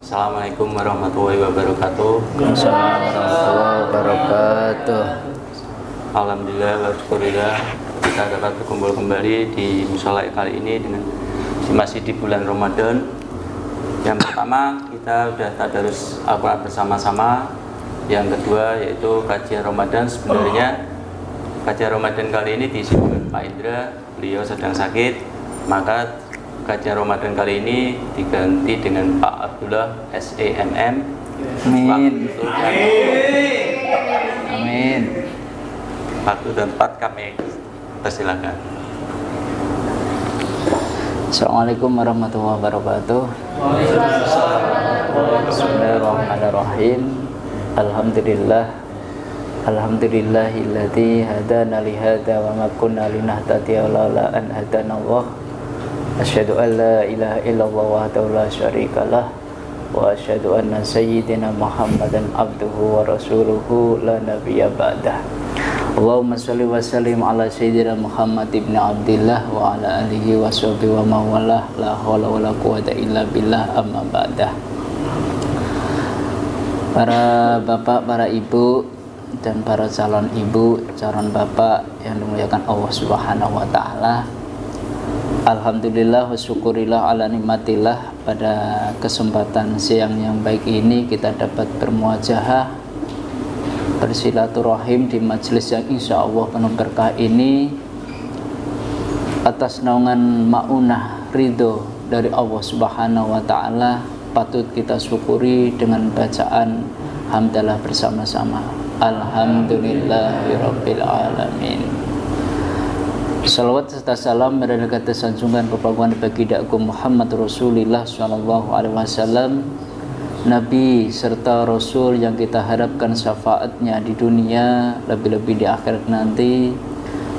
Assalamualaikum warahmatullahi wabarakatuh. Assalamualaikum warahmatullahi wabarakatuh. Alhamdulillah wa syukurillah kita dapat berkumpul kembali di mushola kali ini masih di bulan Ramadan. Yang pertama kita sudah tadarus Al-Quran bersama-sama. Yang kedua yaitu kajian Ramadan. Sebenarnya kajian Ramadan kali ini diisi dengan Pak Indra, beliau sedang sakit, maka kajian Ramadan kali ini diganti dengan Pak Abdullah SEMM. Amin. Amin. Waktu dan tempat kami persilakan. Assalamualaikum warahmatullahi wabarakatuh. Bismillahirrahmanirrahim. Alhamdulillahilladzi hadana li hadza wa ma kunna linahtadiya laula an hadana Allah. Asyhadu an la ilaha illallah wahdahu la syarikalah wa asyhadu anna sayyidina Muhammadan abduhu wa rasuluhu la nabiyya ba'dah. Allahumma shalli wa sallim ala sayyidina Muhammad ibn Abdillah wa ala alihi wa sahbihi wa mawalah, la haula wa la quwata illa billah, amma ba'dah. Para bapak, para ibu dan para calon ibu, calon bapak yang dimuliakan Allah Subhanahu wa taala. Alhamdulillah wa syukurillah ala nikmatillah, pada kesempatan siang yang baik ini kita dapat bermuajahah, bersilaturahim di majelis yang insya Allah penuh berkah ini atas naungan maunah ridho dari Allah Subhanahu wa taala. Patut kita syukuri dengan bacaan hamdalah bersama-sama. Alhamdulillahirabbil alamin. Salawat serta salam berdekat sanjungan kepada bagindaku Muhammad Rasulullah sallallahu alaihi wasallam, Nabi serta Rasul yang kita harapkan syafaatnya di dunia, lebih-lebih di akhirat nanti.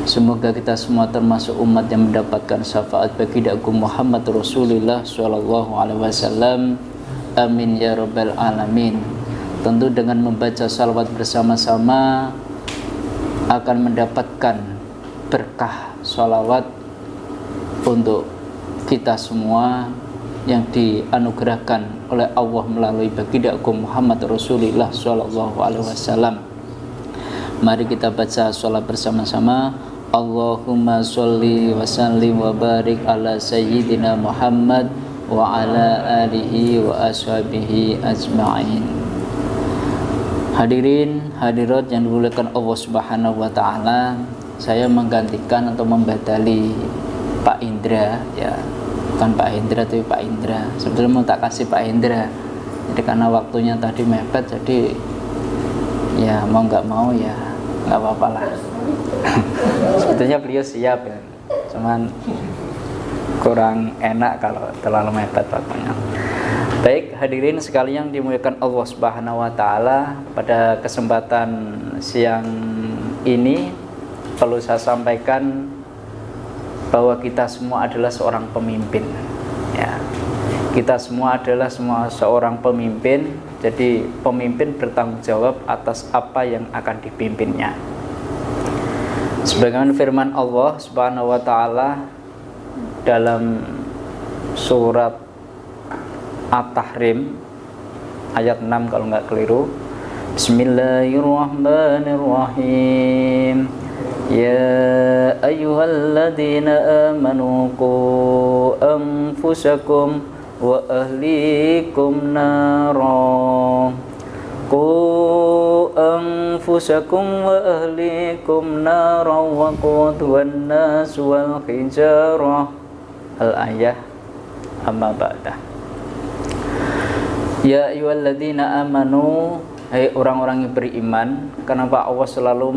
Semoga kita semua termasuk umat yang mendapatkan syafaat bagindaku Muhammad Rasulullah sallallahu alaihi wasallam. Amin ya rabbal alamin. Tentu dengan membaca salawat bersama-sama akan mendapatkan berkah salawat untuk kita semua yang dianugerahkan oleh Allah melalui bagindaku Muhammad Rasulullah sallallahu alaihi wasallam. Mari kita baca salat bersama-sama. Allahumma sholli wa sallim wa barik ala sayyidina Muhammad wa ala alihi wa ashabihi ajma'in. Hadirin hadirat yang dimuliakan Allah Subhanahu wa taala, saya menggantikan atau membadali Pak Indra, ya bukan Pak Indra tapi Pak Indra. Sebetulnya mau tak kasih Pak Indra, jadi karena waktunya tadi mepet, jadi ya mau nggak mau ya nggak apa-apa lah. Sebetulnya beliau siap ya, cuman kurang enak kalau terlalu mepet waktunya. Baik hadirin sekalian dimuliakan Allah Subhanahu wa taala, pada kesempatan siang ini perlu saya sampaikan bahwa kita semua adalah seorang pemimpin, ya. Kita semua adalah seorang pemimpin. Jadi pemimpin bertanggung jawab atas apa yang akan dipimpinnya. Sebagaimana firman Allah Subhanahu wa taala dalam surat At-Tahrim ayat 6 kalau nggak keliru. Bismillahirrahmanirrahim. Ya ayyuhalladzina amanu qu anfusakum wa ahlikum nara. Qu anfusakum wa ahlikum nara wa quduhan nas wal hijarah. Al-ayah amma ba'dah. Ya ayyuhalladzina amanu, hai orang-orang yang beriman. Kenapa Allah selalu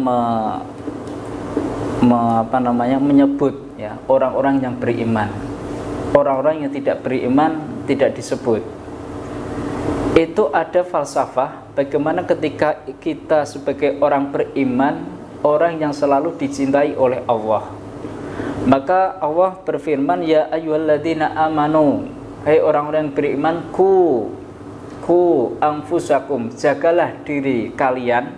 menyebut ya orang-orang yang beriman? Orang-orang yang tidak beriman tidak disebut. Itu ada falsafah bagaimana ketika kita sebagai orang beriman, orang yang selalu dicintai oleh Allah. Maka Allah berfirman, ya ayyuhalladzina amanu, hai orang-orang yang beriman, ku anfusakum, jagalah diri kalian,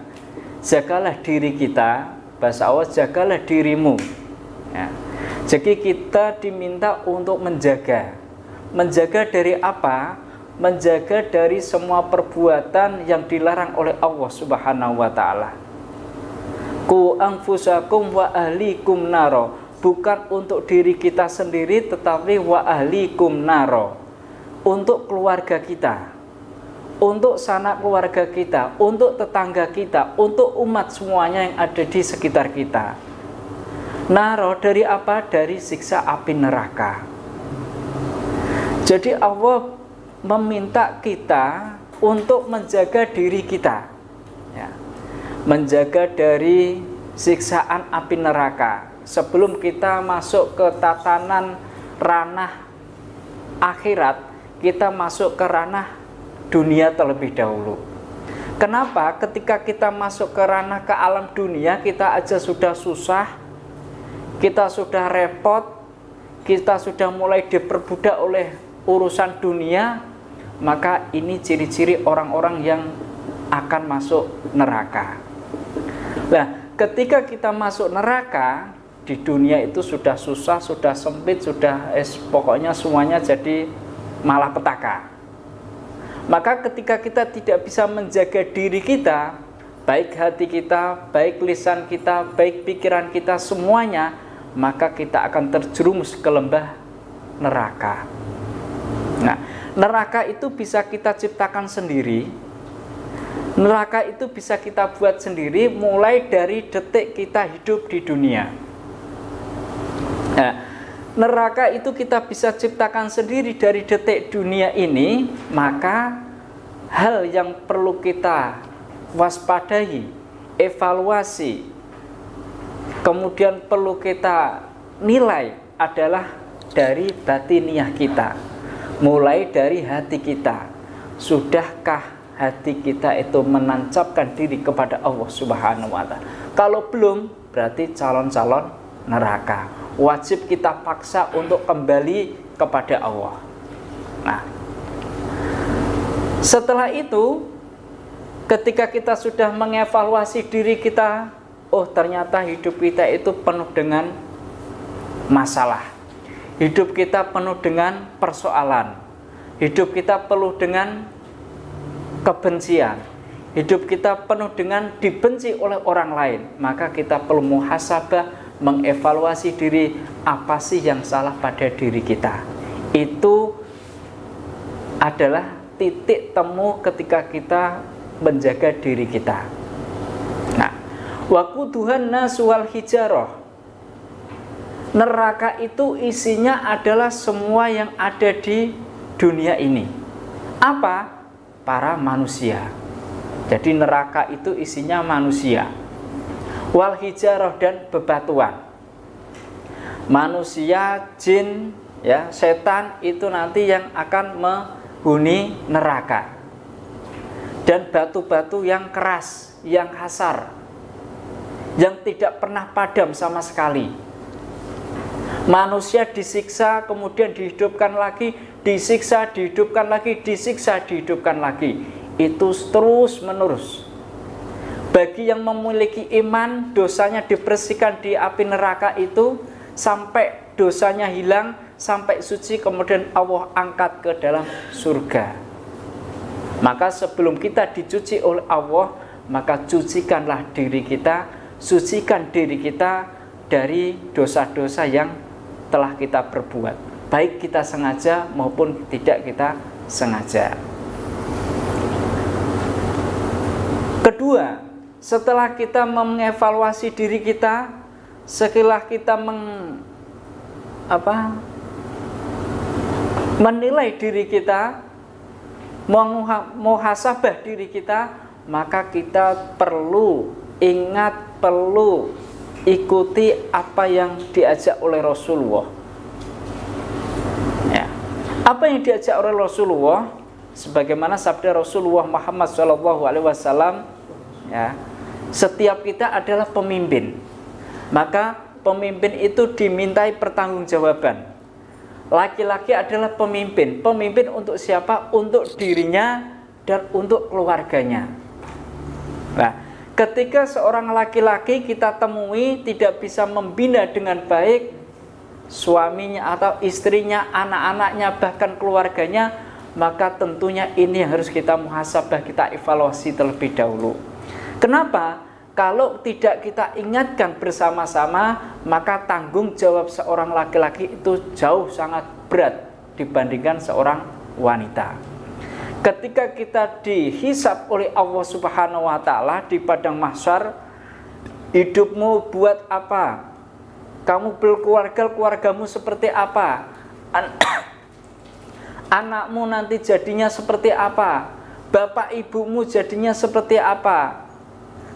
jagalah diri kita. Bahasa Allah, jagalah dirimu, ya. Jadi kita diminta untuk menjaga. Menjaga dari apa? menjaga dari semua perbuatan yang dilarang oleh Allah Subhanahu wa taala. Qu anfusakum wa ahlikum naro, bukan untuk diri kita sendiri tetapi wa ahlikum naro, untuk keluarga kita, untuk sanak keluarga kita, untuk tetangga kita, untuk umat semuanya yang ada di sekitar kita. Naro dari apa? Dari siksa api neraka. Jadi Allah meminta kita untuk menjaga diri kita, ya, menjaga dari siksaan api neraka sebelum kita masuk ke tatanan ranah akhirat. Kita masuk ke ranah dunia terlebih dahulu. Kenapa? Ketika kita masuk ke ranah ke alam dunia, kita aja sudah susah, kita sudah repot, kita sudah mulai diperbudak oleh urusan dunia, maka ini ciri-ciri orang-orang yang akan masuk neraka. Nah, ketika kita masuk neraka, di dunia itu sudah susah, sudah sempit, sudah pokoknya semuanya jadi malapetaka. Maka ketika kita tidak bisa menjaga diri kita, baik hati kita, baik lisan kita, baik pikiran kita, semuanya, maka kita akan terjerumus ke lembah neraka. Nah, neraka itu bisa kita ciptakan sendiri. Neraka itu bisa kita buat sendiri mulai dari detik kita hidup di dunia. Nah, neraka itu kita bisa ciptakan sendiri dari detik dunia ini. Maka hal yang perlu kita waspadai, evaluasi, kemudian perlu kita nilai adalah dari batiniah kita, mulai dari hati kita. Sudahkah hati kita itu menancapkan diri kepada Allah Subhanahu wa ta'ala? Kalau belum, berarti calon-calon neraka. Wajib kita paksa untuk kembali kepada Allah. Nah, setelah itu, ketika kita sudah mengevaluasi diri kita, oh ternyata hidup kita itu penuh dengan masalah, hidup kita penuh dengan persoalan, hidup kita penuh dengan kebencian, hidup kita penuh dengan dibenci oleh orang lain. Maka kita perlu muhasabah, mengevaluasi diri, apa sih yang salah pada diri kita. Itu adalah titik temu ketika kita menjaga diri kita. Nah, waquduhan nasu wal hijarah, neraka itu isinya adalah semua yang ada di dunia ini. Apa? Para manusia. Jadi neraka itu isinya manusia. Wal hijarah, dan bebatuan. Manusia, jin, ya, setan itu nanti yang akan menghuni neraka. Dan batu-batu yang keras, yang kasar, yang tidak pernah padam sama sekali. Manusia disiksa, kemudian dihidupkan lagi, disiksa, dihidupkan lagi, disiksa, dihidupkan lagi. Itu terus menerus. Bagi yang memiliki iman, dosanya dibersihkan di api neraka itu sampai dosanya hilang, sampai suci, kemudian Allah angkat ke dalam surga. Maka sebelum kita dicuci oleh Allah, maka cucikanlah diri kita, sucikan diri kita dari dosa-dosa yang telah kita perbuat, baik kita sengaja maupun tidak kita sengaja. Kedua, setelah kita mengevaluasi diri kita, setelah kita menilai diri kita, muhasabah diri kita, maka kita perlu ingat, perlu ikuti apa yang diajak oleh Rasulullah. Ya. Apa yang diajak oleh Rasulullah? Sebagaimana sabda Rasulullah Muhammad SAW, ya, setiap kita adalah pemimpin. Maka pemimpin itu dimintai pertanggungjawaban. Laki-laki adalah pemimpin. Pemimpin untuk siapa? Untuk dirinya dan untuk keluarganya. Nah, ketika seorang laki-laki kita temui tidak bisa membina dengan baik suaminya atau istrinya, anak-anaknya, bahkan keluarganya, maka tentunya ini harus kita muhasabah, kita evaluasi terlebih dahulu. Kenapa? Kalau tidak kita ingatkan bersama-sama, maka tanggung jawab seorang laki-laki itu jauh sangat berat dibandingkan seorang wanita. Ketika kita dihisab oleh Allah Subhanahu wa taala di padang mahsyar, hidupmu buat apa? Kamu berkeluarga, keluargamu seperti apa? Anakmu nanti jadinya seperti apa? Bapak ibumu jadinya seperti apa?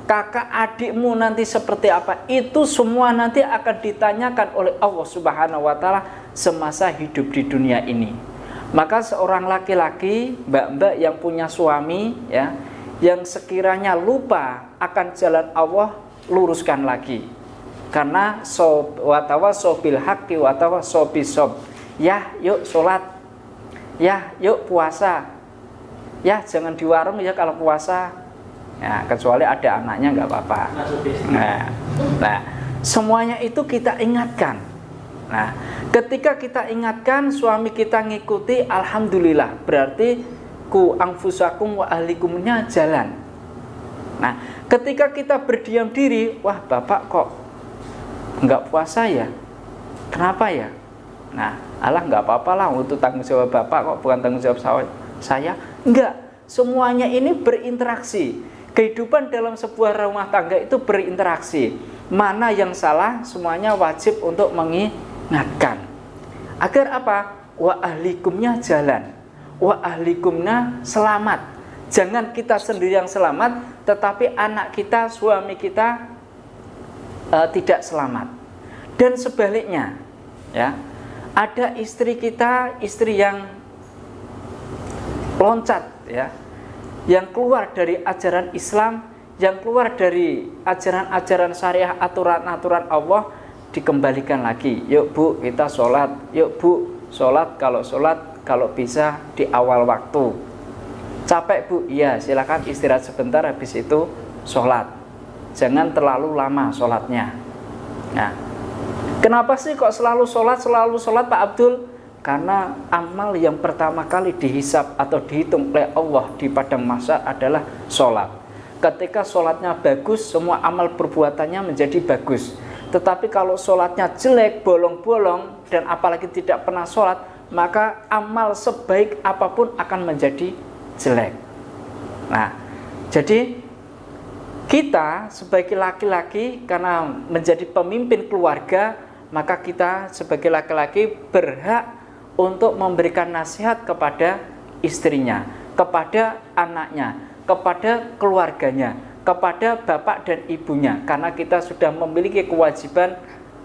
Kakak adikmu nanti seperti apa? Itu semua nanti akan ditanyakan oleh Allah Subhanahu wa taala semasa hidup di dunia ini. Maka seorang laki-laki, mbak-mbak yang punya suami ya, yang sekiranya lupa akan jalan Allah, luruskan lagi. Karena watawasobil haqqi watawasobisob. Ya, yuk sholat. Ya, yuk puasa. Ya, jangan di warung ya kalau puasa. Ya, kecuali ada anaknya nggak apa-apa. Nah, semuanya itu kita ingatkan. Nah, ketika kita ingatkan, suami kita ngikuti, alhamdulillah, berarti ku anfusakum wa ahlikumnya jalan. Nah, ketika kita berdiam diri, wah bapak kok nggak puasa ya? Kenapa ya? Nah, alah nggak apa-apa lah, untuk tanggung jawab bapak kok, bukan tanggung jawab saya. Enggak, semuanya ini berinteraksi. Kehidupan dalam sebuah rumah tangga itu berinteraksi. Mana yang salah, semuanya wajib untuk mengingatkan. Agar apa? Wa ahlikumnya jalan. Wa ahlikumnya selamat. Jangan kita sendiri yang selamat, tetapi anak kita, suami kita tidak selamat. Dan sebaliknya, ya, ada istri kita, istri yang loncat, ya, yang keluar dari ajaran Islam, yang keluar dari ajaran-ajaran syariah, aturan-aturan Allah, dikembalikan lagi. Yuk bu, kita sholat. Yuk bu, sholat kalau bisa di awal waktu. Capek bu? Iya, silakan istirahat sebentar, habis itu sholat. Jangan terlalu lama sholatnya. Nah, kenapa sih kok selalu sholat Pak Abdul? Karena amal yang pertama kali dihisab atau dihitung oleh Allah di padang mahsyar adalah sholat. Ketika sholatnya bagus, semua amal perbuatannya menjadi bagus. Tetapi kalau sholatnya jelek, bolong-bolong, dan apalagi tidak pernah sholat, maka amal sebaik apapun akan menjadi jelek. Nah, jadi kita sebagai laki-laki, karena menjadi pemimpin keluarga, maka kita sebagai laki-laki berhak untuk memberikan nasihat kepada istrinya, kepada anaknya, kepada keluarganya, kepada bapak dan ibunya, karena kita sudah memiliki kewajiban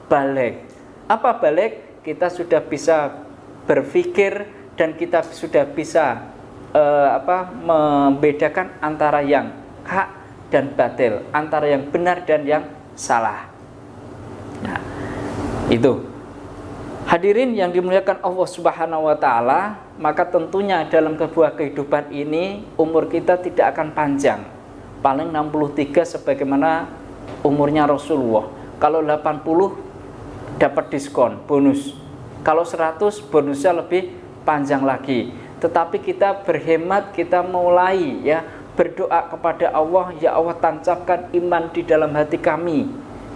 baligh. Apa baligh? Kita sudah bisa berpikir dan kita sudah bisa membedakan antara yang hak dan batil, antara yang benar dan yang salah. Nah, itu. Hadirin yang dimuliakan Allah Subhanahu wa taala, maka tentunya dalam sebuah kehidupan ini umur kita tidak akan panjang. Paling 63 sebagaimana umurnya Rasulullah. Kalau 80 dapat diskon, bonus. Kalau 100 bonusnya lebih panjang lagi. Tetapi kita berhemat, kita mulai ya berdoa kepada Allah, ya Allah tancapkan iman di dalam hati kami.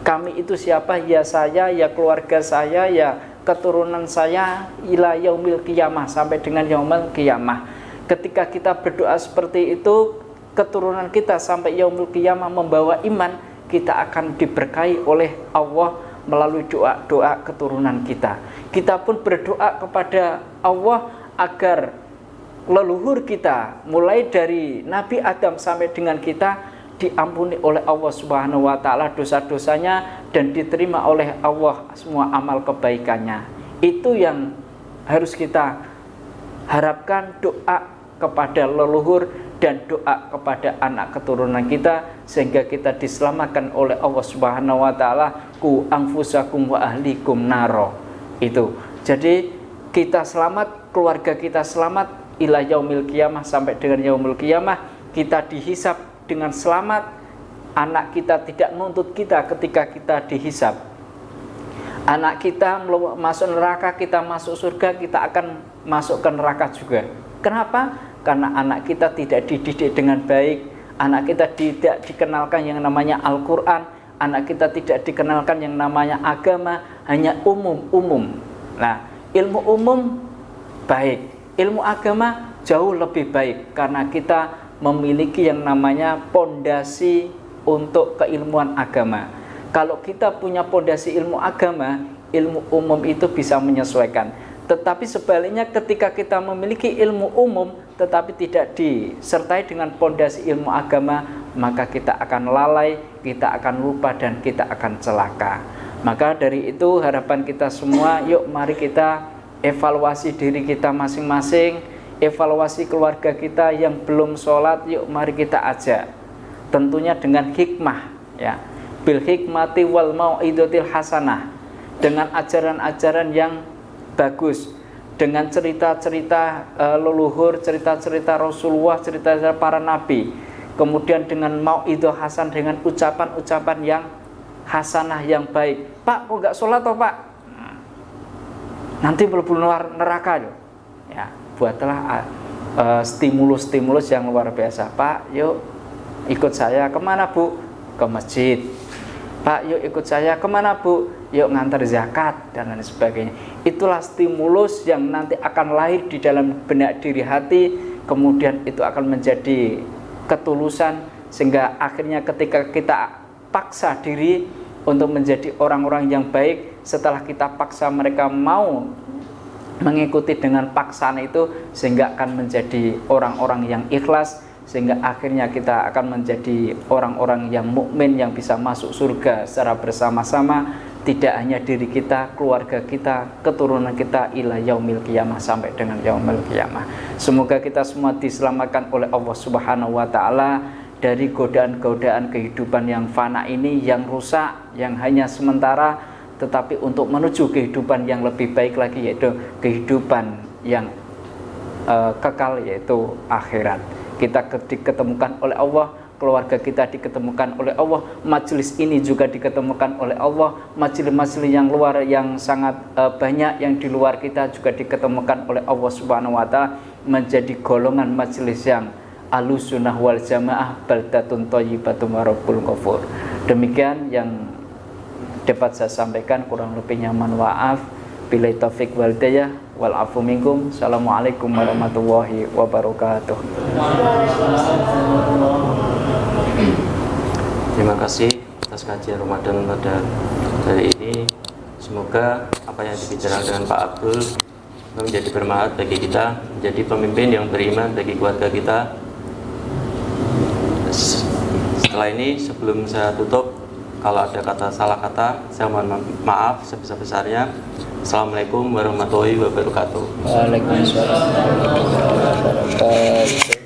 Kami itu siapa? Ya saya, ya keluarga saya, ya keturunan saya ila yaumil qiyamah, sampai dengan yaumil qiyamah. Ketika kita berdoa seperti itu, keturunan kita sampai yaumil qiyamah membawa iman, kita akan diberkahi oleh Allah melalui doa-doa keturunan kita. Kita pun berdoa kepada Allah agar leluhur kita, mulai dari Nabi Adam sampai dengan kita, diampuni oleh Allah Subhanahu wa taala dosa-dosanya dan diterima oleh Allah semua amal kebaikannya. Itu yang harus kita harapkan, doa kepada leluhur dan doa kepada anak keturunan kita, sehingga kita diselamatkan oleh Allah Subhanahu wa taala, ku anfusakum wa ahlikum naro. Itu. Jadi kita selamat, keluarga kita selamat ila yaumil qiyamah, sampai dengan yaumil qiyamah kita dihisab dengan selamat. Anak kita tidak menuntut kita ketika kita dihisab. Anak kita masuk neraka, kita masuk surga, kita akan masuk ke neraka juga. Kenapa? Karena anak kita tidak dididik dengan baik, anak kita tidak dikenalkan yang namanya Al-Quran, anak kita tidak dikenalkan yang namanya agama, hanya umum-umum. Nah, ilmu umum baik, ilmu agama jauh lebih baik karena kita memiliki yang namanya pondasi untuk keilmuan agama. Kalau kita punya pondasi ilmu agama, ilmu umum itu bisa menyesuaikan. Tetapi sebaliknya ketika kita memiliki ilmu umum tetapi tidak disertai dengan pondasi ilmu agama, maka kita akan lalai, kita akan lupa, dan kita akan celaka. Maka dari itu harapan kita semua, yuk mari kita evaluasi diri kita masing-masing, evaluasi keluarga kita yang belum sholat, yuk mari kita ajak. Tentunya dengan hikmah, ya, bil hikmati wal mau'idotil hasanah, dengan ajaran-ajaran yang bagus, dengan cerita-cerita leluhur, cerita-cerita Rasulullah, cerita-cerita para nabi, kemudian dengan mau'idoh hasan, dengan ucapan-ucapan yang hasanah yang baik. Pak, kok nggak sholat toh Pak? Nanti mlebu neraka loh. Ya, buatlah stimulus-stimulus yang luar biasa. Pak, yuk ikut saya kemana Bu? Ke masjid. Pak, yuk ikut saya kemana Bu? Yuk ngantar zakat dan lain sebagainya. Itulah stimulus yang nanti akan lahir di dalam benak diri hati, kemudian itu akan menjadi ketulusan, sehingga akhirnya ketika kita paksa diri untuk menjadi orang-orang yang baik, setelah kita paksa mereka mau mengikuti dengan paksaan itu, sehingga akan menjadi orang-orang yang ikhlas, sehingga akhirnya kita akan menjadi orang-orang yang mukmin yang bisa masuk surga secara bersama-sama, tidak hanya diri kita, keluarga kita, keturunan kita, ila yaumil qiyamah, sampai dengan yaumil qiyamah. Semoga kita semua diselamatkan oleh Allah Subhanahu wa taala dari godaan-godaan kehidupan yang fana ini, yang rusak, yang hanya sementara, tetapi untuk menuju kehidupan yang lebih baik lagi, yaitu kehidupan yang kekal, yaitu akhirat. Kita diketemukan oleh Allah, keluarga kita diketemukan oleh Allah, majelis ini juga diketemukan oleh Allah, majelis-majelis yang luar yang sangat banyak yang di luar kita juga diketemukan oleh Allah Subhanahu wa taala, menjadi golongan majelis yang Ahlussunnah wal Jamaah, baldatun thayyibatun wa rabbul ghafur. Demikian yang dapat saya sampaikan, kurang lebihnya mohon maaf. Billahi taufik wal hidayah wal afu minkum. Assalamualaikum warahmatullahi wabarakatuh. Terima kasih atas kajian Ramadan pada hari ini. Semoga apa yang dibicarakan dengan Pak Abdul menjadi bermanfaat bagi kita, menjadi pemimpin yang beriman bagi keluarga kita. Setelah ini, sebelum saya tutup, kalau ada kata salah kata, saya mohon maaf sebesar-besarnya. Assalamualaikum warahmatullahi wabarakatuh. Waalaikumsalam warahmatullahi wabarakatuh.